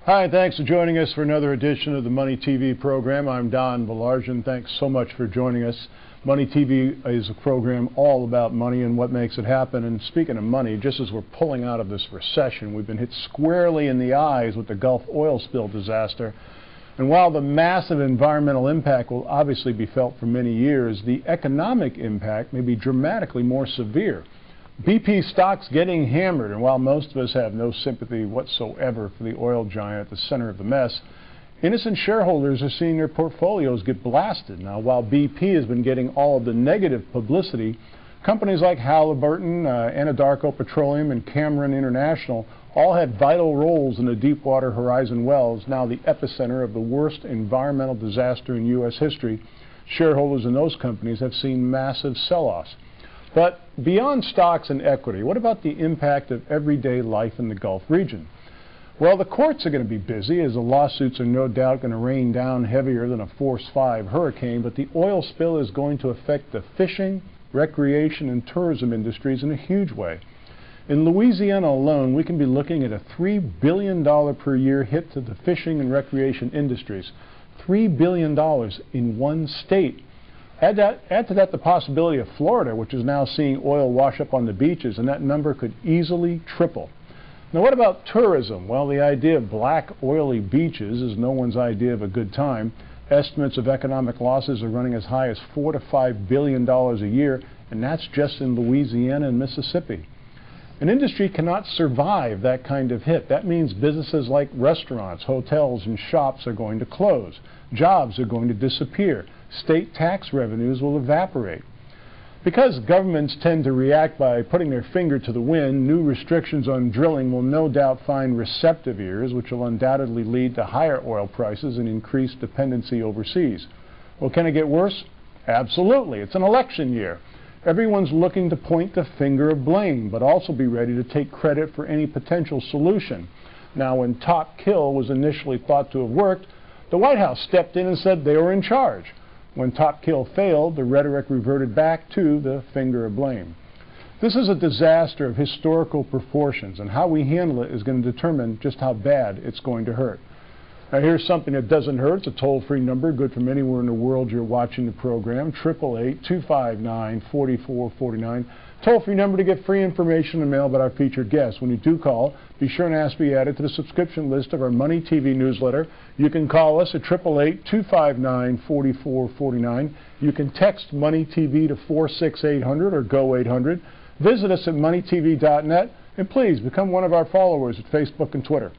Hi, thanks for joining us for another edition of the Money TV program. I'm Donald Baillargeon. Thanks so much for joining us. Money TV is a program all about money and what makes it happen. And speaking of money, just as we're pulling out of this recession, we've been hit squarely in the eyes with the Gulf oil spill disaster. And while the massive environmental impact will obviously be felt for many years, the economic impact may be dramatically more severe. BP stock's getting hammered, and while most of us have no sympathy whatsoever for the oil giant at the center of the mess, innocent shareholders are seeing their portfolios get blasted. Now, while BP has been getting all of the negative publicity, companies like Halliburton, Anadarko Petroleum, and Cameron International all had vital roles in the Deepwater Horizon wells, now the epicenter of the worst environmental disaster in U.S. history. Shareholders in those companies have seen massive sell-offs. But beyond stocks and equity, what about the impact of everyday life in the Gulf region? Well, the courts are going to be busy, as the lawsuits are no doubt going to rain down heavier than a Force 5 hurricane, but the oil spill is going to affect the fishing, recreation, and tourism industries in a huge way. In Louisiana alone, we can be looking at a $3 billion per year hit to the fishing and recreation industries. $3 billion in one state. Add to that the possibility of Florida, which is now seeing oil wash up on the beaches, and that number could easily triple. Now, what about tourism? Well, the idea of black, oily beaches is no one's idea of a good time. Estimates of economic losses are running as high as $4 to $5 billion a year, and that's just in Louisiana and Mississippi. An industry cannot survive that kind of hit. That means businesses like restaurants, hotels, and shops are going to close. Jobs are going to disappear. State tax revenues will evaporate. Because governments tend to react by putting their finger to the wind, new restrictions on drilling will no doubt find receptive ears, which will undoubtedly lead to higher oil prices and increased dependency overseas. Well, can it get worse? Absolutely. It's an election year. Everyone's looking to point the finger of blame, but also be ready to take credit for any potential solution. Now, when Top Kill was initially thought to have worked, the White House stepped in and said they were in charge. When Top Kill failed, the rhetoric reverted back to the finger of blame. This is a disaster of historical proportions, and how we handle it is going to determine just how bad it's going to hurt. Now, here's something that doesn't hurt. It's a toll-free number, good from anywhere in the world you're watching the program, 888-259-4449. Toll-free number to get free information in the mail about our featured guests. When you do call, be sure and ask to be added to the subscription list of our Money TV newsletter. You can call us at 888-259-4449. You can text Money TV to 46800 or go 800. Visit us at moneytv.net, and please become one of our followers at Facebook and Twitter.